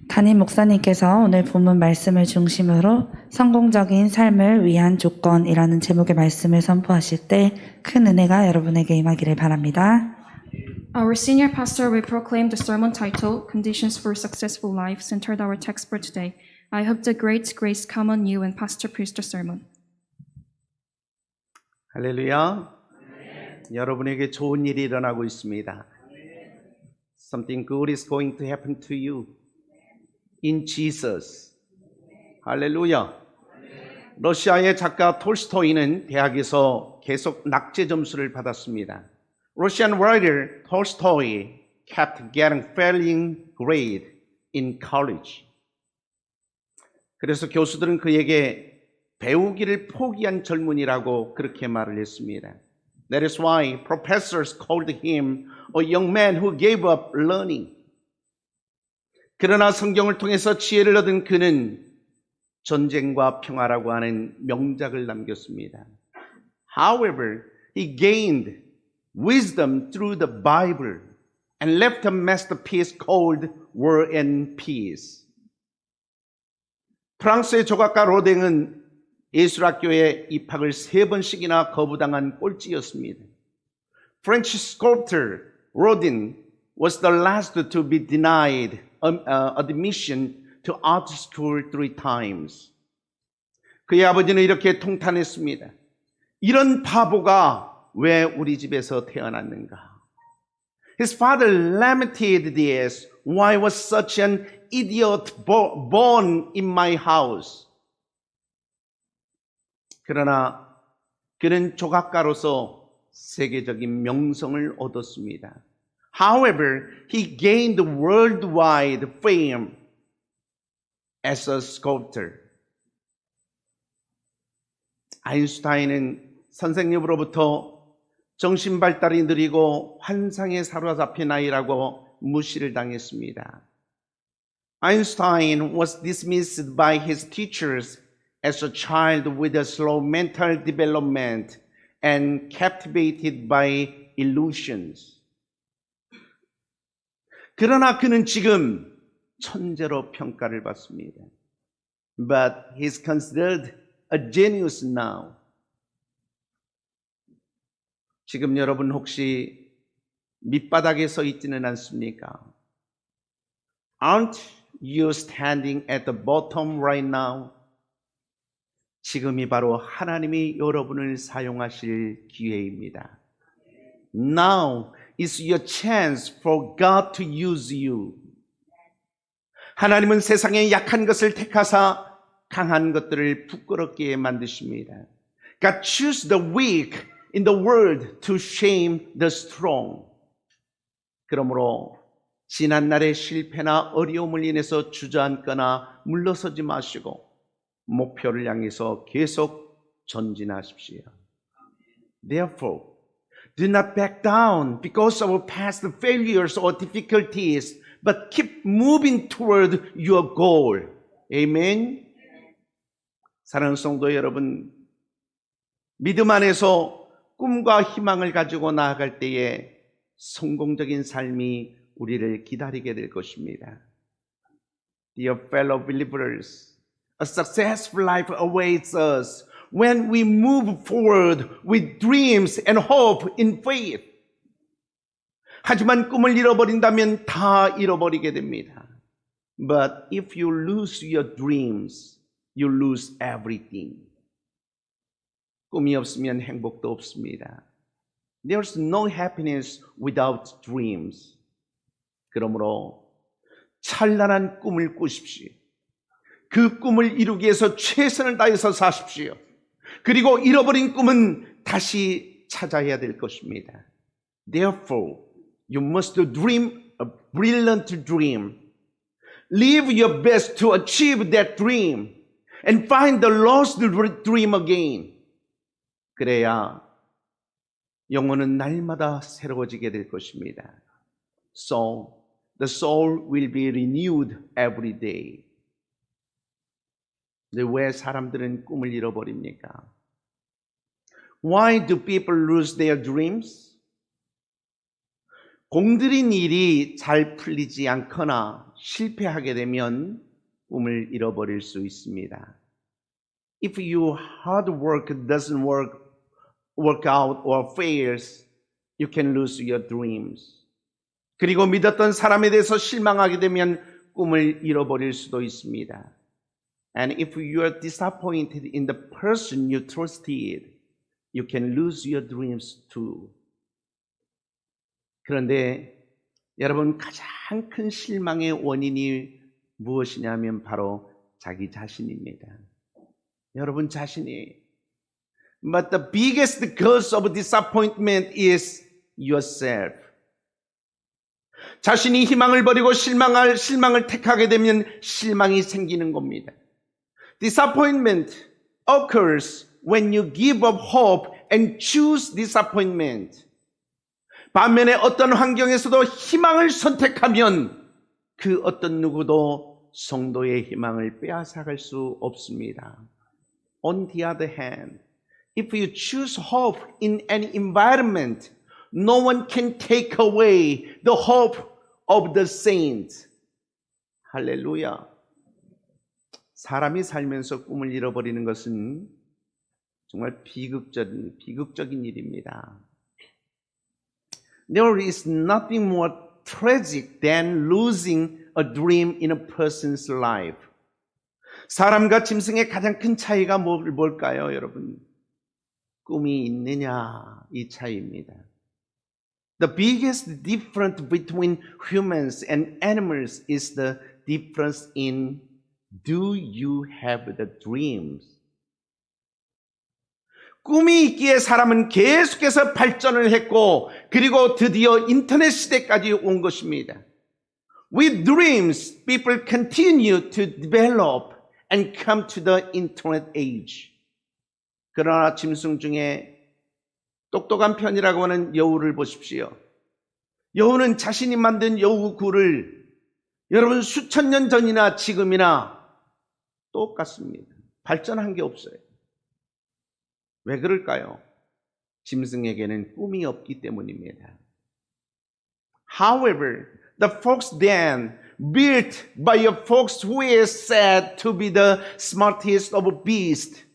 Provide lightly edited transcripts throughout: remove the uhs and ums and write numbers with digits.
담임 목사님께서 오늘 본문 말씀을 중심으로 성공적인 삶을 위한 조건이라는 제목의 말씀을 선포하실 때 큰 은혜가 여러분에게 임하기를 바랍니다. Our senior pastor will proclaim the sermon title, Conditions for Successful Life, centered our text for today. I hope the great grace come on you and Pastor preach the sermon. 할렐루야. 여러분에게 좋은 일이 일어나고 있습니다. Something good is going to happen to you in Jesus. 할렐루야. 러시아의 작가 톨스토이는 대학에서 계속 낙제 점수를 받았습니다. Russian writer Tolstoy kept getting failing grade in college. 그래서 교수들은 그에게 배우기를 포기한 젊은이라고 그렇게 말을 했습니다. That is why professors called him a young man who gave up learning. 그러나 성경을 통해서 지혜를 얻은 그는 전쟁과 평화라고 하는 명작을 남겼습니다. However, he gained wisdom through the Bible and left a masterpiece called War and Peace. 프랑스의 조각가 로댕은 예술학교에 입학을 3번씩이나 거부당한 꼴찌였습니다. French sculptor Rodin was the last to be denied admission to art school 3 times. 그의 아버지는 이렇게 통탄했습니다. 이런 바보가 왜 우리 집에서 태어났는가? His father lamented this. Why was such an idiot born in my house? 그러나 그는 조각가로서 세계적인 명성을 얻었습니다. However, he gained worldwide fame as a sculptor. 아인슈타인은 선생님으로부터 정신 발달이 느리고 환상에 사로잡힌 아이라고 무시를 당했습니다. Einstein was dismissed by his teachers as a child with a slow mental development and captivated by illusions. 그러나 그는 지금 천재로 평가를 받습니다. But he's considered a genius now. 지금 여러분 혹시 밑바닥에 서 있지는 않습니까? Aren't you standing at the bottom right now? 지금이 바로 하나님이 여러분을 사용하실 기회입니다. Now is your chance for God to use you. 하나님은 세상의 약한 것을 택하사 강한 것들을 부끄럽게 만드십니다. God choose the weak in the world to shame the strong. 그러므로 지난날의 실패나 어려움을 인해서 주저앉거나 물러서지 마시고 목표를 향해서 계속 전진하십시오. Therefore, do not back down because of past failures or difficulties, but keep moving toward your goal. Amen. 사랑하는 성도 여러분, 믿음 안에서 꿈과 희망을 가지고 나아갈 때에 성공적인 삶이 우리를 기다리게 될 것입니다. Dear fellow believers, a successful life awaits us when we move forward with dreams and hope in faith. 하지만 꿈을 잃어버린다면 다 잃어버리게 됩니다. But if you lose your dreams, you lose everything. 꿈이 없으면 행복도 없습니다. There's no happiness without dreams. 그러므로 찬란한 꿈을 꾸십시오. 그 꿈을 이루기 위해서 최선을 다해서 사십시오. 그리고 잃어버린 꿈은 다시 찾아야 될 것입니다. Therefore, you must dream a brilliant dream. Live your best to achieve that dream and find the lost dream again. 그래야 영혼은 날마다 새로워지게 될 것입니다. So, the soul will be renewed every day. 근데 왜 사람들은 꿈을 잃어버립니까? Why do people lose their dreams? 공들인 일이 잘 풀리지 않거나 실패하게 되면 꿈을 잃어버릴 수 있습니다. If your hard work doesn't work out or fails, you can lose your dreams. 그리고 믿었던 사람에 대해서 실망하게 되면 꿈을 잃어버릴 수도 있습니다. And if you are disappointed in the person you trusted, you can lose your dreams too. 그런데 여러분 가장 큰 실망의 원인이 무엇이냐면 바로 자기 자신입니다. 여러분 자신이. But the biggest cause of disappointment is yourself. 자신이 희망을 버리고 실망을 택하게 되면 실망이 생기는 겁니다. Disappointment occurs when you give up hope and choose disappointment. 반면에 어떤 환경에서도 희망을 선택하면 그 어떤 누구도 성도의 희망을 빼앗아갈 수 없습니다. On the other hand, if you choose hope in any environment, no one can take away the hope of the saints. 할렐루야. 사람이 살면서 꿈을 잃어버리는 것은 정말 비극적인 일입니다. There is nothing more tragic than losing a dream in a person's life. 사람과 짐승의 가장 큰 차이가 뭘까요, 여러분? 꿈이 있느냐, 이 차이입니다. The biggest difference between humans and animals is the difference in do you have the dreams? 꿈이 있기에 사람은 계속해서 발전을 했고 그리고 드디어 인터넷 시대까지 온 것입니다. With dreams, people continue to develop and come to the internet age. 그러나 짐승 중에 똑똑한 편이라고 하는 여우를 보십시오. 여우는 자신이 만든 여우굴을 여러분 수천 년 전이나 지금이나 똑같습니다. 발전한 게 없어요. 왜 그럴까요? 짐승에게는 꿈이 없기 때문입니다. However, the fox den built by a fox who is said to be the smartest of beasts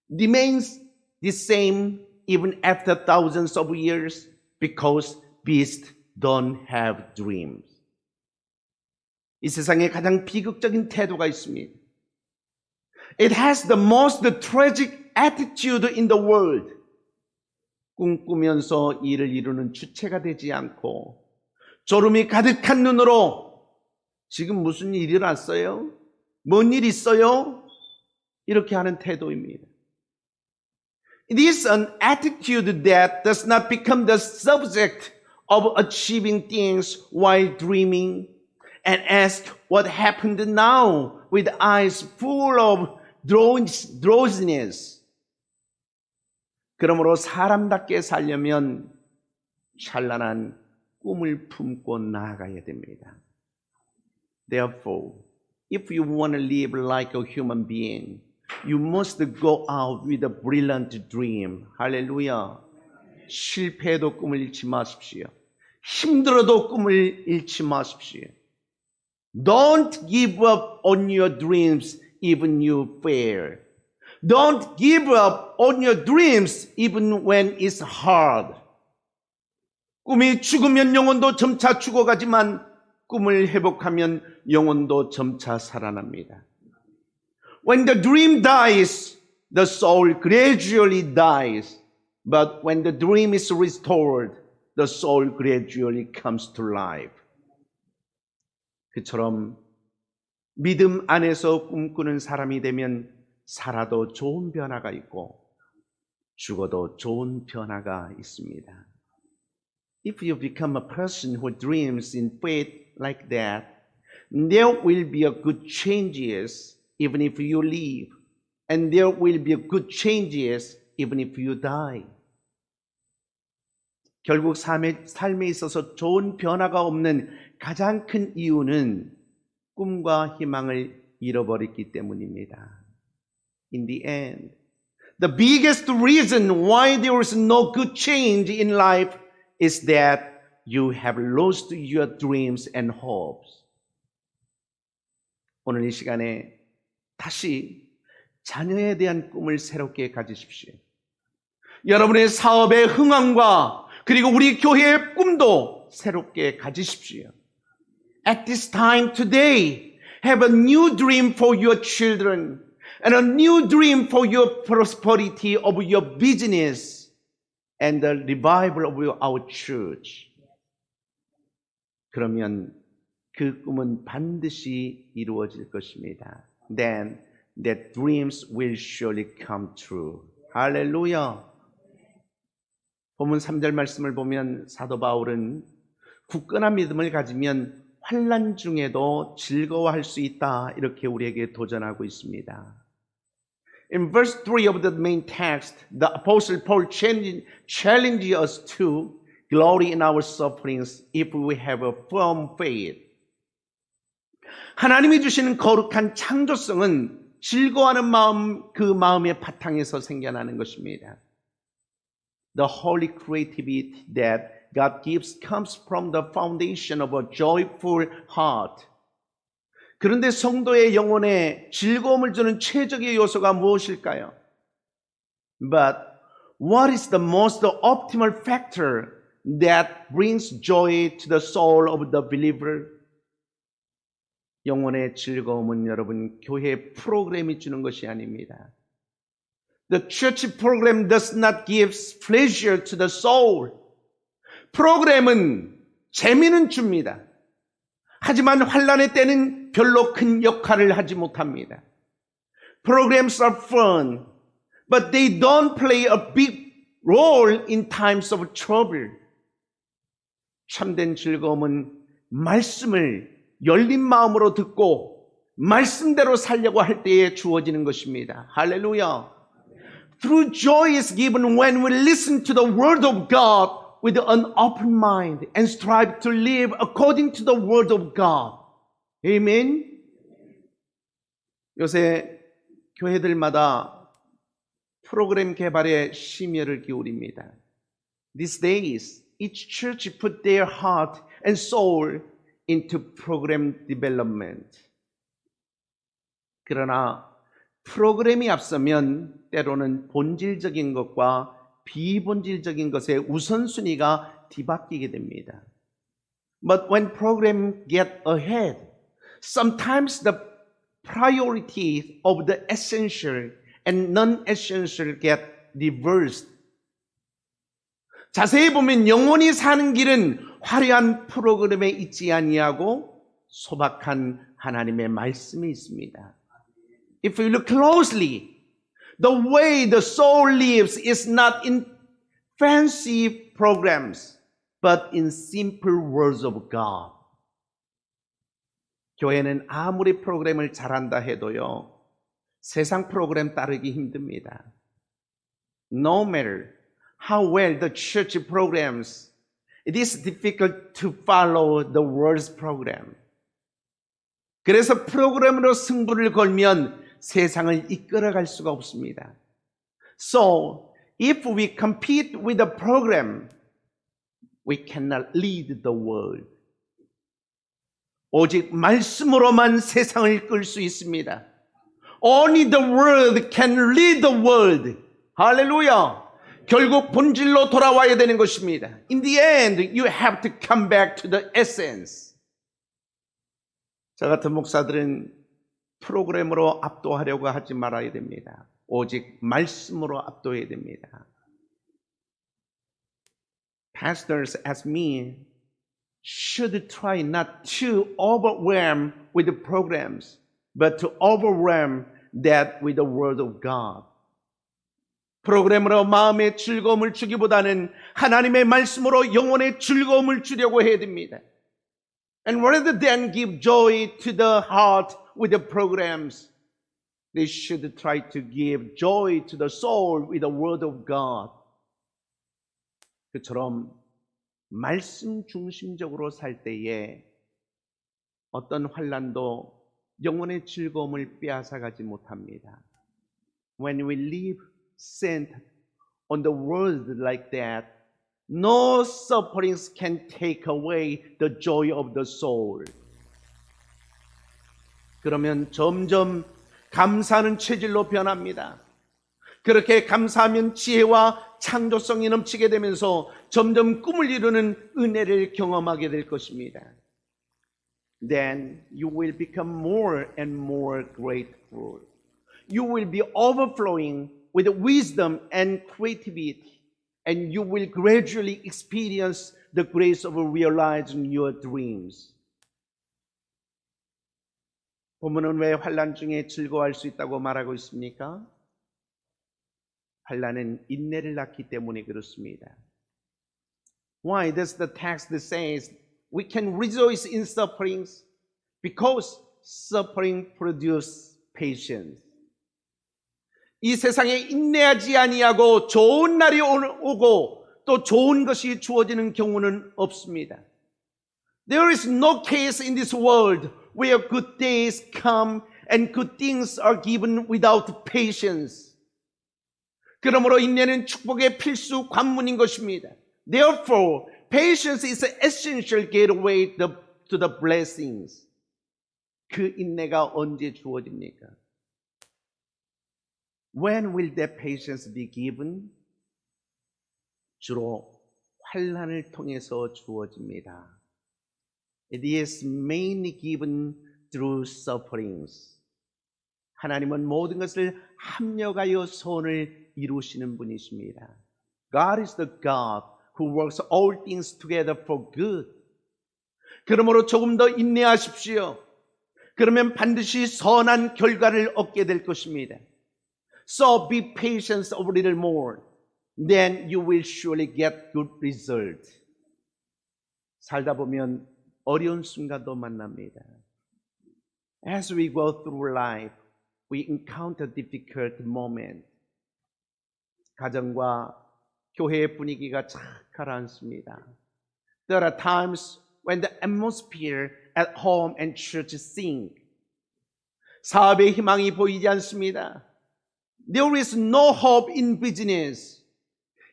remains the same even after thousands of years because beasts don't have dreams. 이 세상에 가장 비극적인 태도가 있습니다. It has the most tragic attitude in the world. 꿈꾸면서 일을 이루는 주체가 되지 않고 졸음이 가득한 눈으로 지금 무슨 일이 일어났어요? 뭔 일 있어요? 이렇게 하는 태도입니다. It is an attitude that does not become the subject of achieving things while dreaming and ask what happened now with eyes full of drowsiness. 그러므로 사람답게 살려면 찬란한 꿈을 품고 나아가야 됩니다. Therefore, if you want to live like a human being, you must go out with a brilliant dream. 할렐루야. 실패해도 꿈을 잃지 마십시오. 힘들어도 꿈을 잃지 마십시오. Don't give up on your dreams even you fail. Don't give up on your dreams even when it's hard. 꿈이 죽으면 영혼도 점차 죽어가지만 꿈을 회복하면 영혼도 점차 살아납니다. When the dream dies, the soul gradually dies. But when the dream is restored, the soul gradually comes to life. 그처럼 믿음 안에서 꿈꾸는 사람이 되면 살아도 좋은 변화가 있고 죽어도 좋은 변화가 있습니다. If you become a person who dreams in faith like that, there will be a good changes even if you live, and there will be a good changes even if you die. 결국 삶에 있어서 좋은 변화가 없는 가장 큰 이유는 꿈과 희망을 잃어버렸기 때문입니다. In the end, the biggest reason why there is no good change in life is that you have lost your dreams and hopes. 오늘 이 시간에 다시 자녀에 대한 꿈을 새롭게 가지십시오. 여러분의 사업의 흥황과 그리고 우리 교회의 꿈도 새롭게 가지십시오. At this time today, have a new dream for your children and a new dream for your prosperity of your business and the revival of our church. 그러면 그 꿈은 반드시 이루어질 것입니다. Then that dreams will surely come true. 할렐루야. 본문 3절 말씀을 보면 사도 바울은 굳건한 믿음을 가지면 환난 중에도 즐거워할 수 있다 이렇게 우리에게 도전하고 있습니다. In verse 3 of the main text, the Apostle Paul challenges us to glory in our sufferings if we have a firm faith. 하나님이 주시는 거룩한 창조성은 즐거워하는 마음, 그 마음의 바탕에서 생겨나는 것입니다. The holy creativity that God gives comes from the foundation of a joyful heart. 그런데 성도의 영혼에 즐거움을 주는 최적의 요소가 무엇일까요? But what is the most optimal factor that brings joy to the soul of the believer? 영혼의 즐거움은 여러분 교회 프로그램이 주는 것이 아닙니다. The church program does not give pleasure to the soul. 프로그램은 재미는 줍니다. 하지만 환난의 때는 별로 큰 역할을 하지 못합니다. Programs are fun, but they don't play a big role in times of trouble. 참된 즐거움은 말씀을 열린 마음으로 듣고 말씀대로 살려고 할 때에 주어지는 것입니다. 할렐루야. True joy is given when we listen to the word of God with an open mind and strive to live according to the word of God. Amen. 요새 교회들마다 프로그램 개발에 심혈을 기울입니다. These days, each church put their heart and soul into program development. 그러나 프로그램이 앞서면 때로는 본질적인 것과 비본질적인 것의 우선순위가 뒤바뀌게 됩니다. But when programs get ahead, sometimes the priority of the essential and non-essential get reversed. 자세히 보면 영원히 사는 길은 화려한 프로그램에 있지 아니하고 소박한 하나님의 말씀이 있습니다. If you look closely, the way the soul lives is not in fancy programs, but in simple words of God. 교회는 아무리 프로그램을 잘한다 해도요, 세상 프로그램 따르기 힘듭니다. No matter how well the church programs, it is difficult to follow the world's program. 그래서 프로그램으로 승부를 걸면 세상을 이끌어갈 수가 없습니다. So, if we compete with the program, we cannot lead the world. 오직 말씀으로만 세상을 끌 수 있습니다. Only the word can lead the world. 할렐루야. 결국 본질로 돌아와야 되는 것입니다. In the end, you have to come back to the essence. 저 같은 목사들은 프로그램으로 압도하려고 하지 말아야 됩니다. 오직 말씀으로 압도해야 됩니다. Pastors as me should try not to overwhelm with the programs, but to overwhelm that with the word of God. 프로그램으로 마음의 즐거움을 주기보다는 하나님의 말씀으로 영혼의 즐거움을 주려고 해야 됩니다. And rather than give joy to the heart with the programs, they should try to give joy to the soul with the word of God. 그처럼 말씀 중심적으로 살 때에 어떤 환난도 영혼의 즐거움을 빼앗아가지 못합니다. When we live centered on the word like that, no sufferings can take away the joy of the soul. 그러면 점점 감사하는 체질로 변합니다. 그렇게 감사하면 지혜와 창조성이 넘치게 되면서 점점 꿈을 이루는 은혜를 경험하게 될 것입니다. Then you will become more and more grateful. You will be overflowing with wisdom and creativity, and you will gradually experience the grace of realizing your dreams. 본문은 왜 환난 중에 즐거워할 수 있다고 말하고 있습니까? 환난은 인내를 낳기 때문에 그렇습니다. Why does the text says we can rejoice in sufferings? Because suffering produces patience. 이 세상에 인내하지 아니하고 좋은 날이 오고 또 좋은 것이 주어지는 경우는 없습니다. There is no case in this world where good days come and good things are given without patience. 그러므로 인내는 축복의 필수 관문인 것입니다. Therefore, patience is an essential gateway to the blessings. 그 인내가 언제 주어집니까? When will that patience be given? 주로 환난을 통해서 주어집니다. It is mainly given through sufferings. 하나님은 모든 것을 합력하여 선을 이루시는 분이십니다. God is the God who works all things together for good. 그러므로 조금 더 인내하십시오. 그러면 반드시 선한 결과를 얻게 될 것입니다. So be patient a little more. Then you will surely get good result. 살다 보면 어려운 순간도 만납니다. As we go through life, we encounter difficult moments. 가정과 교회의 분위기가 참 가라앉습니다. There are times when the atmosphere at home and church sink. 사업의 희망이 보이지 않습니다. There is no hope in business.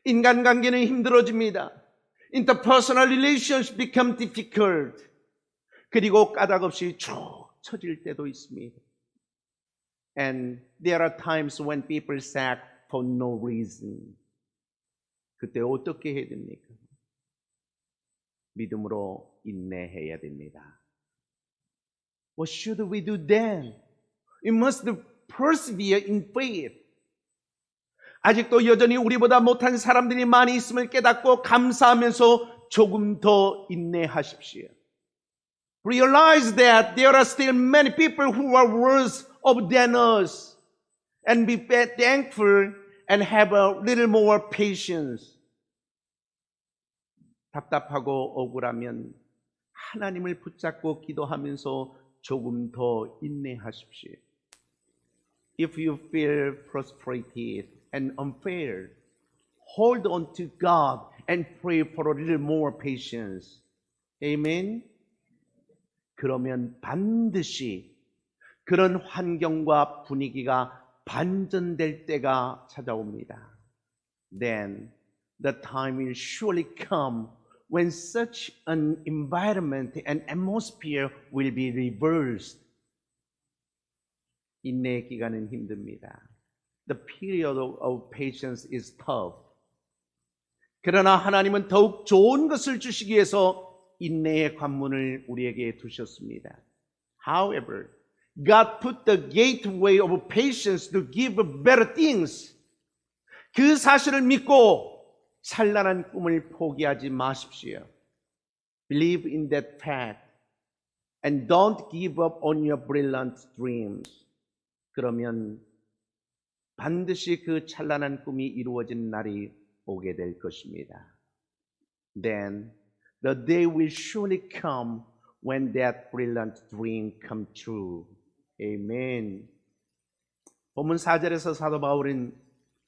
인간관계는 힘들어집니다. Interpersonal relationships become difficult. 그리고 까닭없이 쭉 처질 때도 있습니다. And there are times when people sack for no reason. 그때 어떻게 해야 됩니까? 믿음으로 인내해야 됩니다. What should we do then? We must persevere in faith. 아직도 여전히 우리보다 못한 사람들이 많이 있음을 깨닫고 감사하면서 조금 더 인내하십시오. Realize that there are still many people who are worse off than us, and be thankful and have a little more patience. 답답하고 억울하면 하나님을 붙잡고 기도하면서 조금 더 인내하십시오. If you feel frustrated and unfair, hold on to God and pray for a little more patience. Amen. 그러면 반드시 그런 환경과 분위기가 반전될 때가 찾아옵니다. Then the time will surely come when such an environment and atmosphere will be reversed. 인내의 기간은 힘듭니다. The period of patience is tough. 그러나 하나님은 더욱 좋은 것을 주시기 위해서 인내의 관문을 우리에게 두셨습니다. However, God put the gateway of patience to give better things. 그 사실을 믿고 찬란한 꿈을 포기하지 마십시오. Believe in that fact and don't give up on your brilliant dreams. 그러면 반드시 그 찬란한 꿈이 이루어진 날이 오게 될 것입니다. Then the day will surely come when that brilliant dream come true. Amen. 본문 4절에서 사도 바울은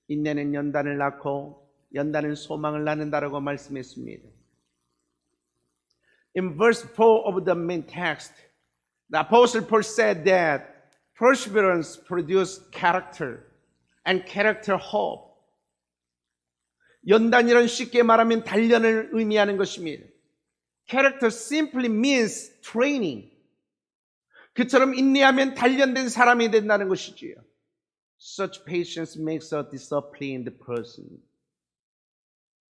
인내는 연단을 낳고 연단은 소망을 낳는다라고 말씀했습니다. In verse 4 of the main text, the apostle Paul said that perseverance produces character and character hope. 연단이란 쉽게 말하면 단련을 의미하는 것입니다. Character simply means training. 그처럼 인내하면 단련된 사람이 된다는 것이지요. Such patience makes a disciplined person.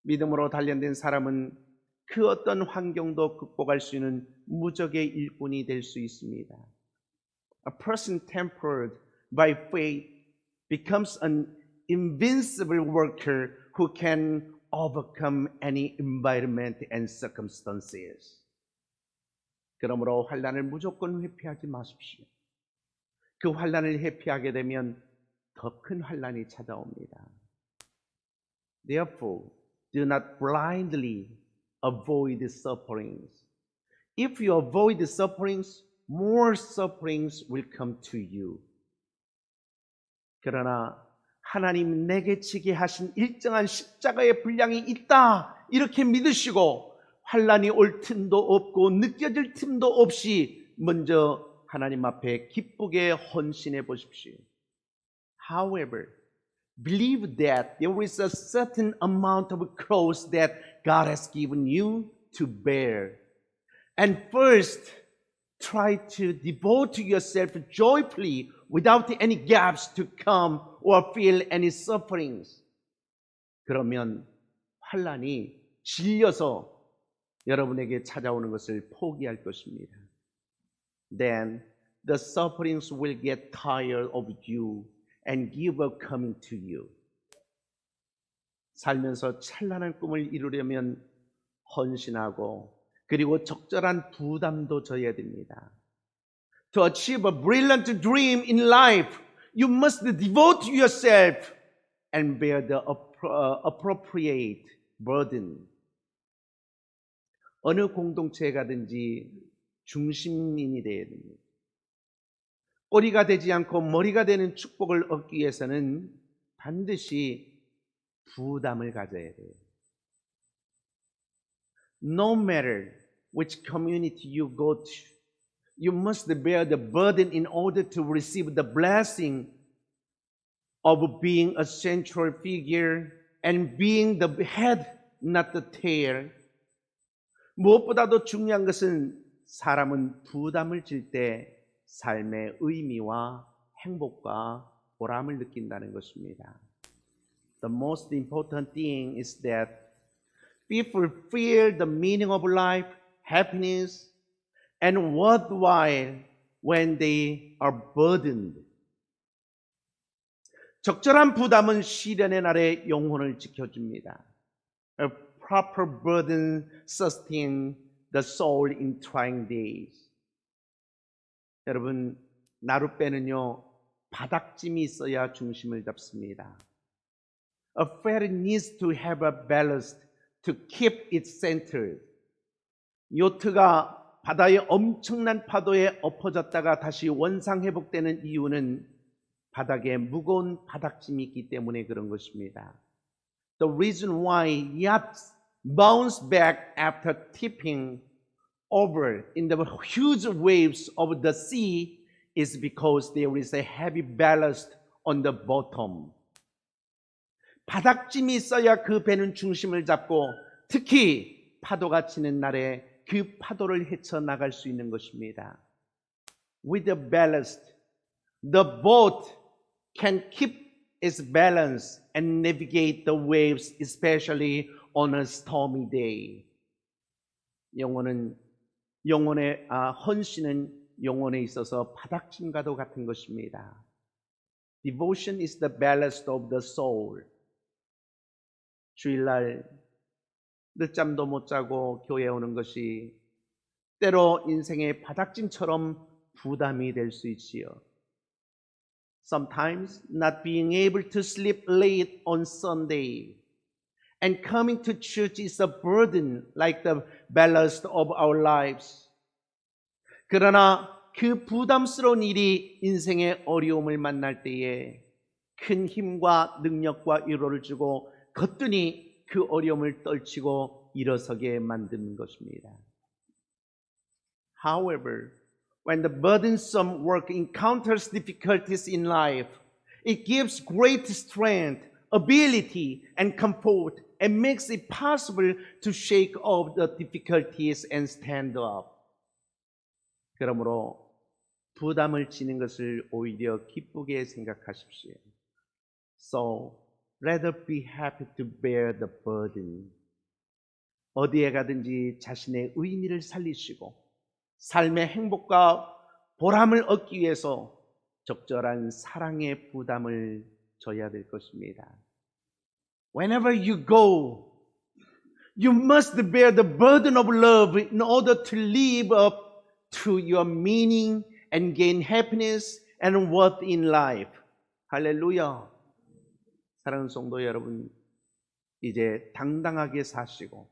믿음으로 단련된 사람은 그 어떤 환경도 극복할 수 있는 무적의 일꾼이 될 수 있습니다. A person tempered by faith becomes an invincible worker who can overcome any environment and circumstances. 그러므로 환난을 무조건 회피하지 마십시오. 그 환난을 회피하게 되면 더 큰 환난이 찾아옵니다. Therefore, do not blindly avoid sufferings. If you avoid sufferings, more sufferings will come to you. 그러나 하나님 내게 지게 하신 일정한 십자가의 분량이 있다 이렇게 믿으시고 환난이 올 틈도 없고 느껴질 틈도 없이 먼저 하나님 앞에 기쁘게 헌신해 보십시오. However, believe that there is a certain amount of cross that God has given you to bear. And first, try to devote yourself joyfully without any gaps to come or feel any sufferings. 그러면 환난이 질려서 여러분에게 찾아오는 것을 포기할 것입니다. Then the sufferings will get tired of you and give up coming to you. 살면서 찬란한 꿈을 이루려면 헌신하고 그리고 적절한 부담도 져야 됩니다. To achieve a brilliant dream in life, you must devote yourself and bear the appropriate burden. 어느 공동체에 가든지 중심인이 되어야 됩니다. 꼬리가 되지 않고 머리가 되는 축복을 얻기 위해서는 반드시 부담을 가져야 돼요. No matter which community you go to, you must bear the burden in order to receive the blessing of being a central figure and being the head, not the tail. 무엇보다도 중요한 것은 사람은 부담을 질 때 삶의 의미와 행복과 보람을 느낀다는 것입니다. The most important thing is that people feel the meaning of life, happiness, and worthwhile when they are burdened. 적절한 부담은 시련의 날에 영혼을 지켜줍니다. A proper burden sustains the soul in trying days. 여러분, 나룻배는요, 바닥짐이 있어야 중심을 잡습니다. A ferry needs to have a ballast to keep it centered. 요트가 바다의 엄청난 파도에 엎어졌다가 다시 원상회복되는 이유는 바닥에 무거운 바닥짐이 있기 때문에 그런 것입니다. The reason why yachts bounce back after tipping over in the huge waves of the sea is because there is a heavy ballast on the bottom. 바닥짐이 있어야 그 배는 중심을 잡고 특히 파도가 치는 날에 그 파도를 헤쳐나갈 수 있는 것입니다. With the ballast, the boat can keep its balance and navigate the waves, especially on a stormy day. 헌신은 영혼에 있어서 바닥짐과도 같은 것입니다. Devotion is the ballast of the soul. 주일날 늦잠도 못 자고 교회에 오는 것이 때로 인생의 바닥짐처럼 부담이 될 수 있지요. Sometimes not being able to sleep late on Sunday and coming to church is a burden like the ballast of our lives. 그러나 그 부담스러운 일이 인생의 어려움을 만날 때에 큰 힘과 능력과 위로를 주고 거뜬히 그 어려움을 떨치고 일어서게 만드는 것입니다. However, when the burdensome work encounters difficulties in life, it gives great strength, ability, and comfort, and makes it possible to shake off the difficulties and stand up. 그러므로 부담을 지는 것을 오히려 기쁘게 생각하십시오. So, rather be happy to bear the burden. 어디에 가든지 자신의 의미를 살리시고 삶의 행복과 보람을 얻기 위해서 적절한 사랑의 부담을 져야 될 것입니다. Whenever you go, you must bear the burden of love in order to live up to your meaning and gain happiness and worth in life. 할렐루야. 사랑하는 성도 여러분, 이제 당당하게 사시고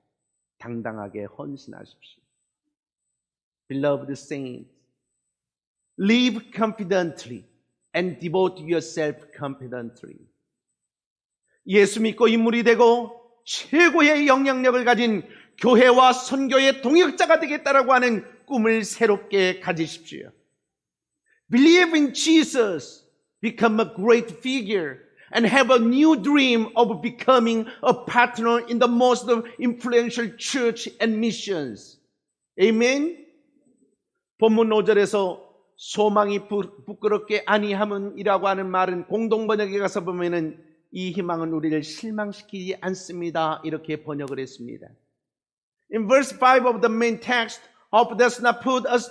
당당하게 헌신하십시오. Beloved saints, live confidently and devote yourself confidently. 예수 믿고 인물이 되고 최고의 영향력을 가진 교회와 선교의 동역자가 되겠다라고 하는 꿈을 새롭게 가지십시오. Believe in Jesus, become a great figure, and have a new dream of becoming a partner in the most influential church and missions. Amen? 본문 5절에서 소망이 부끄럽게 아니함은이라고 하는 말은 공동번역에 가서 보면은 이 희망은 우리를 실망시키지 않습니다. 이렇게 번역을 했습니다. In verse 5 of the main text, hope does not put us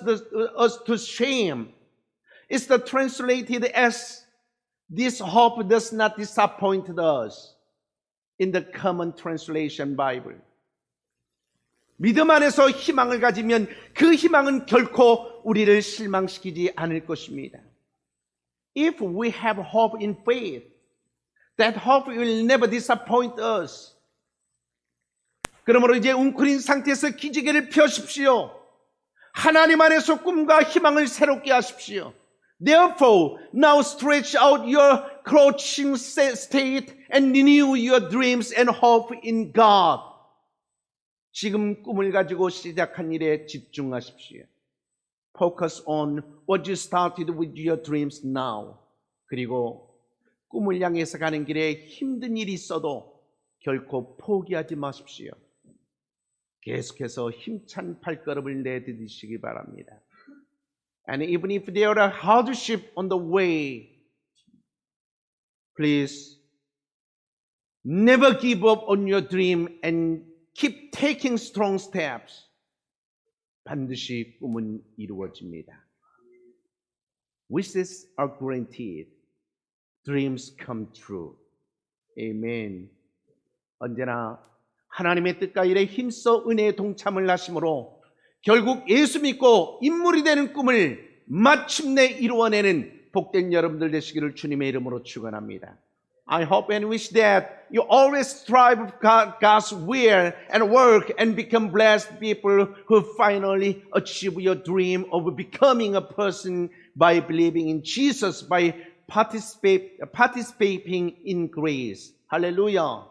to shame. It's translated as this hope does not disappoint us in the common translation Bible. 믿음 안에서 희망을 가지면 그 희망은 결코 우리를 실망시키지 않을 것입니다. If we have hope in faith, that hope will never disappoint us. 그러므로 이제 웅크린 상태에서 기지개를 펴십시오. 하나님 안에서 꿈과 희망을 새롭게 하십시오. Therefore, now stretch out your crouching state and renew your dreams and hope in God. 지금 꿈을 가지고 시작한 일에 집중하십시오. Focus on what you started with your dreams now. 그리고 꿈을 향해서 가는 길에 힘든 일이 있어도 결코 포기하지 마십시오. 계속해서 힘찬 발걸음을 내디디시기 바랍니다. And even if there are hardship on the way, please never give up on your dream and keep taking strong steps. 반드시 꿈은 이루어집니다. Wishes are granted. Dreams come true. Amen. 언제나 하나님의 뜻과 일에 힘써 은혜에 동참을 하심으로 결국 예수 믿고 인물이 되는 꿈을 마침내 이루어내는 복된 여러분들 되시기를 주님의 이름으로 축원합니다. I hope and wish that you always strive God's will and work and become blessed people who finally achieve your dream of becoming a person by believing in Jesus, by participating in grace. 할렐루야.